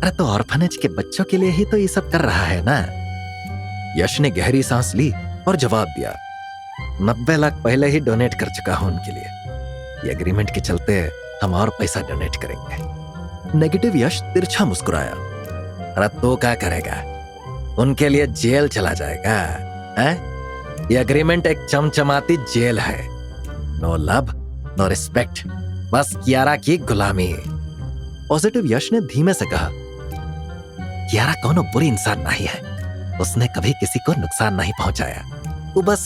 अरे तो ऑर्फनेज के बच्चों के लिए ही तो ये सब कर रहा है ना। यश ने गहरी सांस ली और जवाब दिया, 90 लाख पहले ही डोनेट कर चुका हूं उनके लिए। ये एग्रीमेंट के चलते हम और पैसा डोनेट करेंगे। नेगेटिव यश तिरछा मुस्कुराया, अरे तो क्या करेगा, उनके लिए जेल चला जाएगा है? ये एग्रीमेंट एक चमचमाती जेल है। नो लव नो रिस्पेक्ट, बस कियारा की गुलामी। पॉजिटिव यश ने धीमे से कहा, कियारा कोनो बुरी इंसान नहीं है, उसने कभी किसी को नुकसान नहीं पहुंचाया, वो बस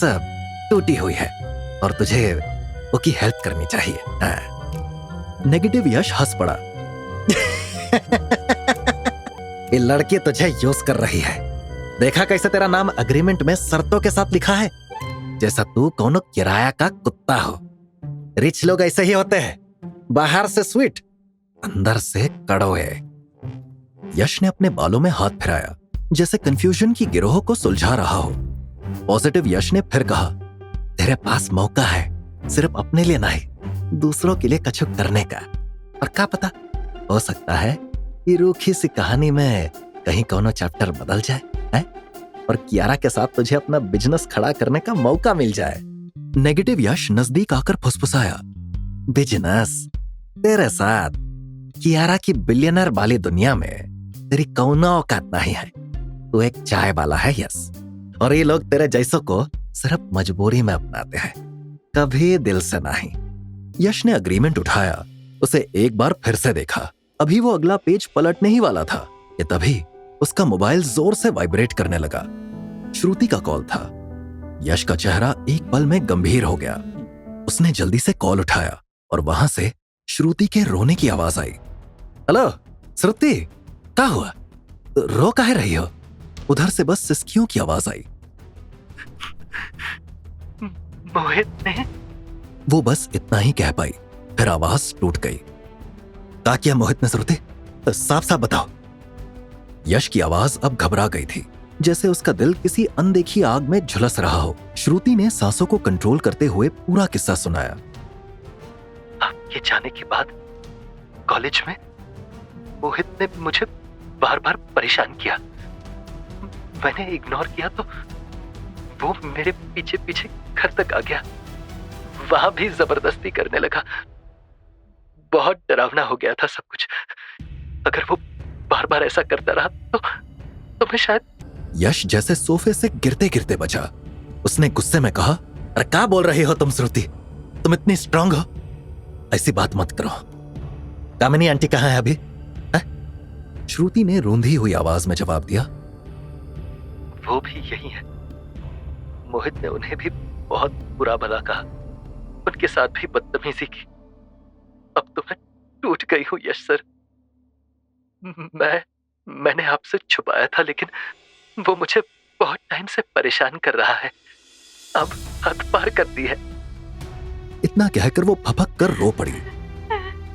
टूटी हुई है और तुझे उसकी हेल्प करनी चाहिए। नेगेटिव यश हंस पड़ा, ये लड़की तुझे यूज कर रही है। देखा कैसे तेरा नाम एग्रीमेंट में शर्तों के साथ लिखा है, जैसा तू कोनो किराया का कुत्ता हो। रिच लोग ऐसे ही होते हैं, बाहर से स्वीट, अंदर से कड़वे। यश ने अपने बालों में हाथ फिराया, जैसे कंफ्यूजन की गिरोह को सुलझा रहा हो। पॉजिटिव यश ने फिर कहा, तेरे पास मौका है, सिर्फ अपने लिए नहीं, दूसरों के लिए कछु करने का। और क्या पता, हो सकता है ये रूखी सी कहानी में कहीं कोनो चैप्टर बदल जाए है? और कियारा के साथ तुझे अपना बिजनेस खड़ा करने का मौका मिल जाए। नेगेटिव यश नजदीक आकर फुसफुसाया, बिजनेस तेरे साथ? कियारा की बिलियनर वाली दुनिया में तेरी कौनो औकात नहीं है। तू एक चाय वाला है यस, और ये लोग तेरे जैसों को सिर्फ मजबूरी में अपनाते हैं, कभी दिल से नहीं। यश ने एग्रीमेंट उठाया, उसे एक बार फिर से देखा। अभी वो अगला पेज पलटने ही वाला था कि तभी उसका मोबाइल जोर से वाइब्रेट करने लगा। श्रुति का कॉल था। यश का चेहरा एक पल में गंभीर हो गया। उसने जल्दी से कॉल उठाया और वहां से श्रुति के रोने की आवाज आई। हेलो श्रुति, क्या हुआ, रो काहे रही हो? उधर से बस सिसकियों की आवाज आई। मोहित ने, वो बस इतना ही कह पाई, फिर आवाज टूट गई। क्या किया मोहित ने श्रुति, साफ साफ बताओ। यश की आवाज अब घबरा गई थी, जैसे उसका दिल किसी अनदेखी आग में झुलस रहा हो। श्रुति ने सांसों को कंट्रोल करते हुए पूरा किस्सा सुनाया। आपके जाने के बाद कॉलेज में मोहित ने मुझे बार बार परेशान किया। मैंने इग्नोर किया तो वो मेरे पीछे पीछे घर तक आ गया, वहां भी जबरदस्ती करने लगा। बहुत डरावना हो गया था सब कुछ। अगर वो बार बार ऐसा करता रहा तो मैं शायद। यश जैसे सोफे से गिरते गिरते बचा। उसने गुस्से में कहा, अरे क्या बोल रही हो तुम श्रुति, तुम इतनी स्ट्रांग हो, ऐसी बात मत करो। कामिनी आंटी कहाँ है अभी? श्रुति ने रूंधी हुई आवाज में जवाब दिया, वो भी यही है। मोहित ने उन्हें भी बहुत बुरा भला कहा, उनके साथ भी बदतमीजी की। अब तो मैं टूट गई हूं यश सर। मैंने आपसे छुपाया था, लेकिन वो मुझे बहुत टाइम से परेशान कर रहा है। अब हद पार कर दी है। इतना कहकर वो फपक कर रो पड़ी।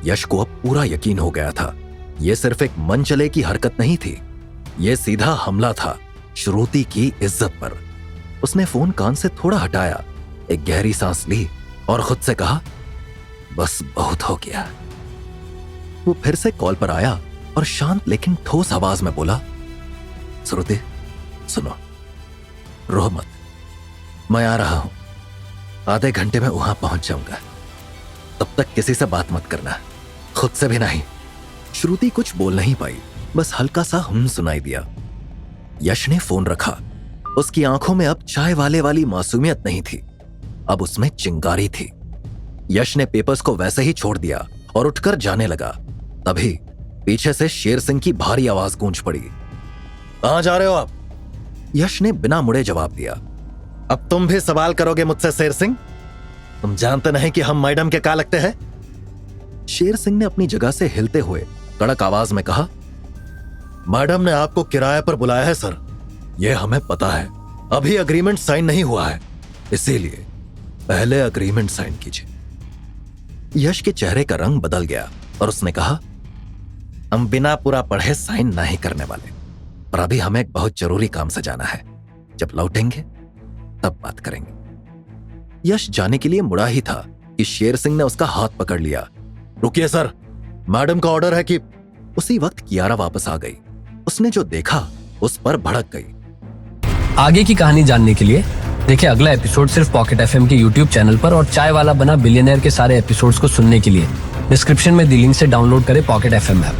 यश को अब पूरा यकीन हो गया था, ये सिर्फ एक मन चले की हरकत नहीं थी, ये सीधा हमला था श्रुति की इज्जत पर। उसने फोन कान से थोड़ा हटाया, एक गहरी सांस ली और खुद से कहा, बस बहुत हो गया। वो फिर से कॉल पर आया और शांत लेकिन ठोस आवाज में बोला, श्रुति सुनो, रो मत, मैं आ रहा हूं, आधे घंटे में वहां पहुंच जाऊंगा। तब तक किसी से बात मत करना, खुद से भी नहीं। श्रुति कुछ बोल नहीं पाई, बस हल्का सा सुनाई दिया। यश ने फोन रखा। उसकी आंखों में अब चाय वाले वाली मासूमियत नहीं थी, अब उसमें चिंगारी थी। यश ने पेपर्स को वैसे ही छोड़ दिया और उठकर जाने लगा। तभी पीछे से शेर सिंह की भारी आवाज गूंज पड़ी। कहां जा रहे हो आप? यश ने बिना मुड़े जवाब दिया। अब तुम भी सवाल करोगे मुझसे शेर सिंह? तुम जानते नहीं कि हम मैडम के क्या लगते हैं? शेर सिंह ने अपनी जगह से हिलते हुए कड़क आवाज में कहा, मैडम ने आपको किराए पर बुलाया है सर, यह हमें पता है। अभी एग्रीमेंट साइन नहीं हुआ है, इसीलिए पहले एग्रीमेंट साइन कीजिए। यश के चेहरे का रंग बदल गया और उसने कहा, हम बिना पूरा पढ़े साइन नहीं करने वाले, और अभी हमें एक बहुत जरूरी काम से जाना है, जब लौटेंगे तब बात करेंगे। यश जाने के लिए मुड़ा ही था कि शेर सिंह ने उसका हाथ पकड़ लिया। रुकिए सर, मैडम का ऑर्डर है कि। उसी वक्त कियारा वापस आ गई। उसने जो देखा उस पर भड़क गई। आगे की कहानी जानने के लिए देखिए अगला एपिसोड सिर्फ पॉकेट एफएम के यूट्यूब चैनल पर, और चाय वाला बना बिलियनर के सारे एपिसोड्स को सुनने के लिए डिस्क्रिप्शन में दी लिंक से डाउनलोड करें पॉकेट एफएम ऐप।